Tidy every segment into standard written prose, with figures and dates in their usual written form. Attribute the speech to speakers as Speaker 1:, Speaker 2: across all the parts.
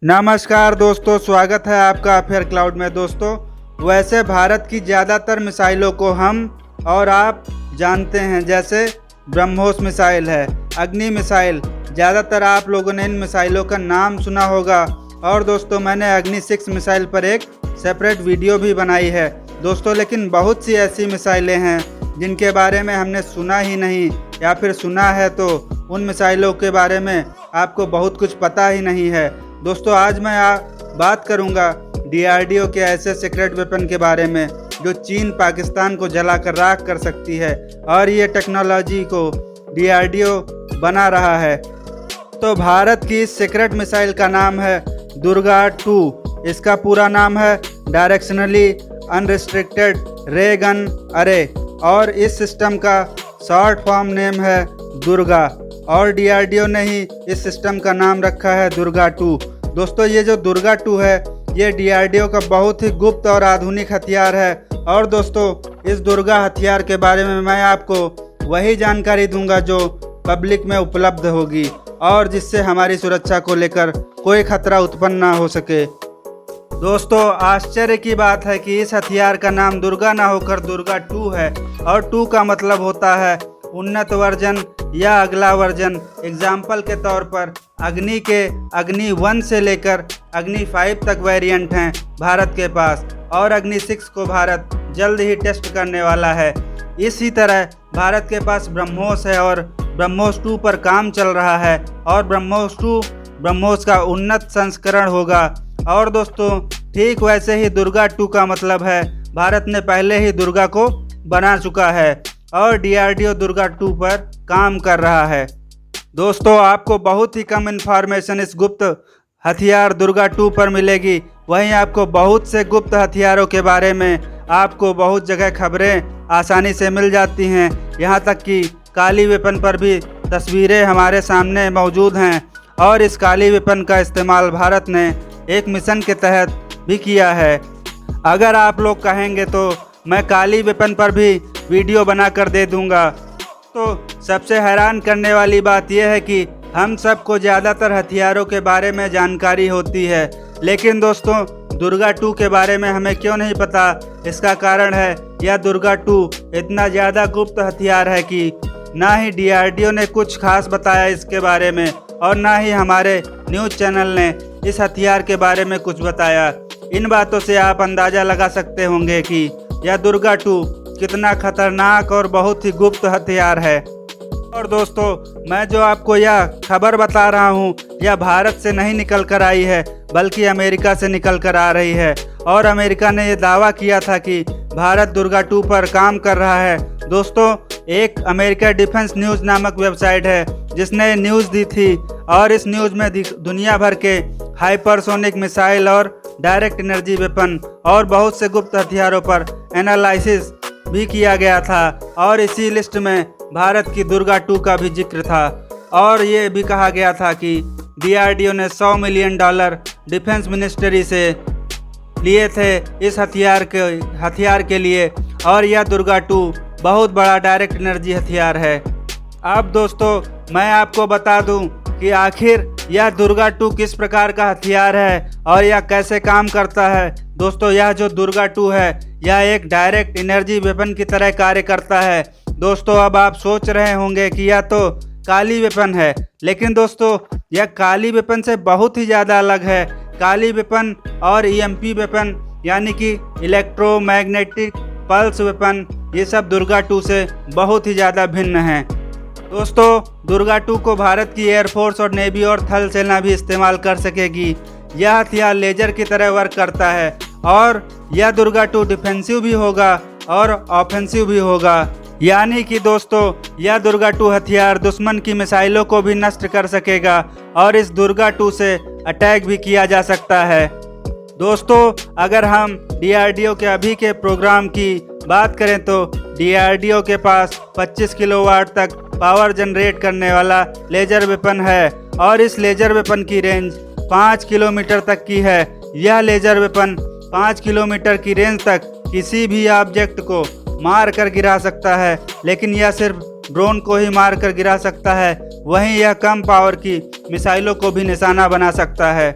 Speaker 1: नमस्कार दोस्तों, स्वागत है आपका अफेयर क्लाउड में। दोस्तों, वैसे भारत की ज़्यादातर मिसाइलों को हम और आप जानते हैं, जैसे ब्रह्मोस मिसाइल है, अग्नि मिसाइल। ज़्यादातर आप लोगों ने इन मिसाइलों का नाम सुना होगा। और दोस्तों, मैंने अग्नि 6 मिसाइल पर एक सेपरेट वीडियो भी बनाई है दोस्तों। लेकिन बहुत सी ऐसी मिसाइलें हैं जिनके बारे में हमने सुना ही नहीं, या फिर सुना है तो उन मिसाइलों के बारे में आपको बहुत कुछ पता ही नहीं है। दोस्तों, आज मैं बात करूंगा DRDO के ऐसे सीक्रेट वेपन के बारे में जो चीन पाकिस्तान को जलाकर राख कर सकती है, और ये टेक्नोलॉजी को DRDO बना रहा है। तो भारत की इस सीक्रेट मिसाइल का नाम है दुर्गा 2। इसका पूरा नाम है डायरेक्शनली अनरिस्ट्रिक्टेड रे गन अरे, और इस सिस्टम का शॉर्ट फॉर्म नेम है दुर्गा, और DRDO ने ही इस सिस्टम का नाम रखा है दुर्गा 2। दोस्तों, ये जो दुर्गा 2 है, ये DRDO का बहुत ही गुप्त और आधुनिक हथियार है। और दोस्तों, इस दुर्गा हथियार के बारे में मैं आपको वही जानकारी दूंगा जो पब्लिक में उपलब्ध होगी, और जिससे हमारी सुरक्षा को लेकर कोई खतरा उत्पन्न ना हो सके। दोस्तों, आश्चर्य की बात है कि इस हथियार का नाम दुर्गा ना होकर दुर्गा 2 है, और 2 का मतलब होता है उन्नत वर्जन या अगला वर्जन। एग्जाम्पल के तौर पर अग्नि के अग्नि 1 से लेकर अग्नि 5 तक वेरिएंट हैं भारत के पास, और अग्नि 6 को भारत जल्द ही टेस्ट करने वाला है। इसी तरह भारत के पास ब्रह्मोस है, और ब्रह्मोस 2 पर काम चल रहा है, और ब्रह्मोस 2 ब्रह्मोस का उन्नत संस्करण होगा। और दोस्तों, ठीक वैसे ही दुर्गा 2 का मतलब है भारत ने पहले ही दुर्गा को बना चुका है, और DRDO दुर्गा 2 पर काम कर रहा है। दोस्तों, आपको बहुत ही कम इन्फॉर्मेशन इस गुप्त हथियार दुर्गा 2 पर मिलेगी। वहीं आपको बहुत से गुप्त हथियारों के बारे में आपको बहुत जगह खबरें आसानी से मिल जाती हैं। यहाँ तक कि काली वेपन पर भी तस्वीरें हमारे सामने मौजूद हैं, और इस काली वेपन का इस्तेमाल भारत ने एक मिशन के तहत भी किया है। अगर आप लोग कहेंगे तो मैं काली वेपन पर भी वीडियो बनाकर दे दूंगा। तो सबसे हैरान करने वाली बात यह है कि हम सबको ज़्यादातर हथियारों के बारे में जानकारी होती है, लेकिन दोस्तों, दुर्गा 2 के बारे में हमें क्यों नहीं पता। इसका कारण है यह दुर्गा 2 इतना ज़्यादा गुप्त हथियार है कि ना ही DRDO ने कुछ खास बताया इसके बारे में, और ना ही हमारे न्यूज़ चैनल ने इस हथियार के बारे में कुछ बताया। इन बातों से आप अंदाज़ा लगा सकते होंगे कि यह दुर्गा 2 कितना खतरनाक और बहुत ही गुप्त हथियार है। और दोस्तों, मैं जो आपको यह खबर बता रहा हूँ, यह भारत से नहीं निकल कर आई है, बल्कि अमेरिका से निकल कर आ रही है। और अमेरिका ने यह दावा किया था कि भारत दुर्गा 2 पर काम कर रहा है। दोस्तों, एक अमेरिका डिफेंस न्यूज़ नामक वेबसाइट है जिसने न्यूज़ दी थी, और इस न्यूज़ में दुनिया भर के हाइपरसोनिक मिसाइल और डायरेक्ट एनर्जी वेपन और बहुत से गुप्त हथियारों पर एनालिसिस भी किया गया था, और इसी लिस्ट में भारत की दुर्गा 2 का भी जिक्र था। और ये भी कहा गया था कि DRDO ने $100 मिलियन डिफेंस मिनिस्ट्री से लिए थे इस हथियार के लिए, और यह दुर्गा 2 बहुत बड़ा डायरेक्ट एनर्जी हथियार है। अब दोस्तों, मैं आपको बता दूं कि आखिर यह दुर्गा 2 किस प्रकार का हथियार है और यह कैसे काम करता है। दोस्तों, यह जो दुर्गा 2 है, यह एक डायरेक्ट एनर्जी वेपन की तरह कार्य करता है। दोस्तों, अब आप सोच रहे होंगे कि यह तो काली वेपन है, लेकिन दोस्तों, यह काली वेपन से बहुत ही ज़्यादा अलग है। काली वेपन और EMP वेपन, यानी कि इलेक्ट्रोमैग्नेटिक पल्स वेपन, ये सब दुर्गा 2 से बहुत ही ज़्यादा भिन्न हैं। दोस्तों, दुर्गा 2 को भारत की एयरफोर्स और नेवी और थल सेना भी इस्तेमाल कर सकेगी। यह हथियार लेजर की तरह वर्क करता है, और यह दुर्गा 2 डिफेंसिव भी होगा और ऑफेंसिव भी होगा। यानी कि दोस्तों, यह दुर्गा 2 हथियार दुश्मन की मिसाइलों को भी नष्ट कर सकेगा, और इस दुर्गा 2 से अटैक भी किया जा सकता है। दोस्तों, अगर हम DRDO के अभी के प्रोग्राम की बात करें तो DRDO के पास 25 किलोवाट तक पावर जनरेट करने वाला लेजर वेपन है, और इस लेजर वेपन की रेंज 5 किलोमीटर तक की है। यह लेजर वेपन 5 किलोमीटर की रेंज तक किसी भी ऑब्जेक्ट को मार कर गिरा सकता है, लेकिन यह सिर्फ ड्रोन को ही मार कर गिरा सकता है। वहीं यह कम पावर की मिसाइलों को भी निशाना बना सकता है।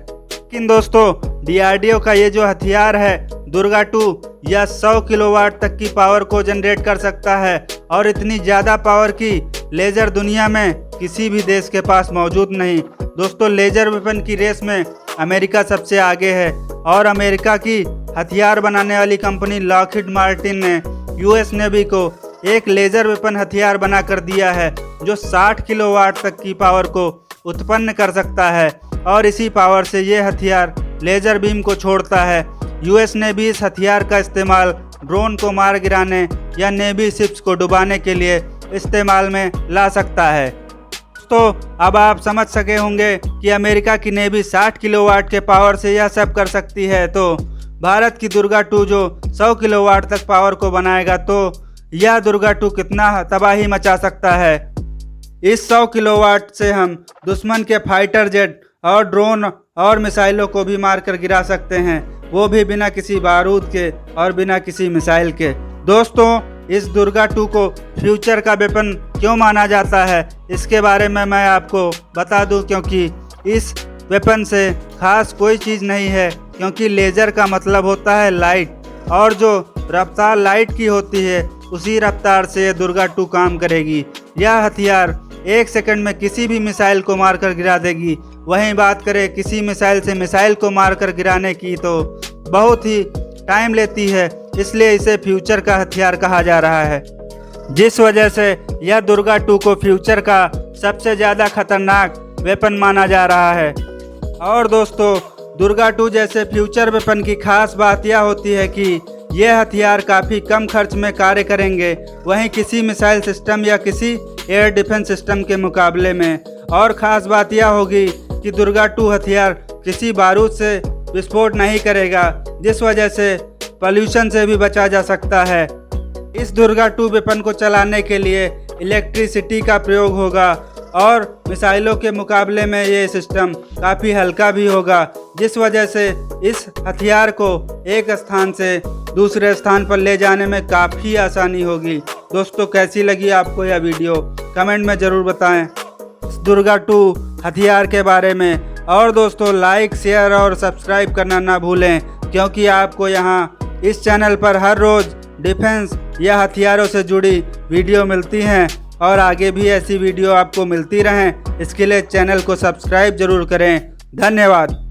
Speaker 1: लेकिन दोस्तों DRDO का ये जो हथियार है दुर्गा 2 यह 100 किलोवाट तक की पावर को जनरेट कर सकता है और इतनी ज़्यादा पावर की लेज़र दुनिया में किसी भी देश के पास मौजूद नहीं। दोस्तों लेज़र वेपन की रेस में अमेरिका सबसे आगे है और अमेरिका की हथियार बनाने वाली कंपनी लॉकहीड मार्टिन ने US नेवी को एक लेज़र वेपन हथियार बना कर दिया है जो 60 किलोवाट तक की पावर को उत्पन्न कर सकता है और इसी पावर से ये हथियार लेज़र बीम को छोड़ता है। US नेवी इस हथियार का इस्तेमाल ड्रोन को मार गिराने या नेवी शिप्स को डुबाने के लिए इस्तेमाल में ला सकता है। तो अब आप समझ सके होंगे कि अमेरिका की नेवी 60 किलोवाट के पावर से यह सब कर सकती है, तो भारत की दुर्गा 2 जो 100 किलोवाट तक पावर को बनाएगा तो यह दुर्गा 2 कितना तबाही मचा सकता है। इस 100 किलोवाट से हम दुश्मन के फाइटर जेट और ड्रोन और मिसाइलों को भी मार कर गिरा सकते हैं, वो भी बिना किसी बारूद के और बिना किसी मिसाइल के। दोस्तों इस दुर्गा 2 को फ्यूचर का वेपन क्यों माना जाता है इसके बारे में मैं आपको बता दूं, क्योंकि इस वेपन से खास कोई चीज़ नहीं है, क्योंकि लेज़र का मतलब होता है लाइट और जो रफ्तार लाइट की होती है उसी रफ्तार से दुर्गा 2 काम करेगी। यह हथियार 1 सेकंड में किसी भी मिसाइल को मारकर गिरा देगी। वहीं बात करें किसी मिसाइल से मिसाइल को मारकर गिराने की तो बहुत ही टाइम लेती है, इसलिए इसे फ्यूचर का हथियार कहा जा रहा है, जिस वजह से यह दुर्गा 2 को फ्यूचर का सबसे ज़्यादा खतरनाक वेपन माना जा रहा है। और दोस्तों दुर्गा 2 जैसे फ्यूचर वेपन की खास बात यह होती है कि यह हथियार काफ़ी कम खर्च में कार्य करेंगे, वहीं किसी मिसाइल सिस्टम या किसी एयर डिफेंस सिस्टम के मुकाबले में। और ख़ास बात यह होगी कि दुर्गा 2 हथियार किसी बारूद से विस्फोट नहीं करेगा, जिस वजह से पॉल्यूशन से भी बचा जा सकता है। इस दुर्गा 2 वेपन को चलाने के लिए इलेक्ट्रिसिटी का प्रयोग होगा और मिसाइलों के मुकाबले में ये सिस्टम काफ़ी हल्का भी होगा, जिस वजह से इस हथियार को एक स्थान से दूसरे स्थान पर ले जाने में काफ़ी आसानी होगी। दोस्तों कैसी लगी आपको यह वीडियो कमेंट में ज़रूर बताएं इस दुर्गा 2 हथियार के बारे में। और दोस्तों लाइक शेयर और सब्सक्राइब करना ना भूलें, क्योंकि आपको यहाँ इस चैनल पर हर रोज़ डिफेंस या हथियारों से जुड़ी वीडियो मिलती हैं और आगे भी ऐसी वीडियो आपको मिलती रहें। इसके लिए चैनल को सब्सक्राइब जरूर करें। धन्यवाद।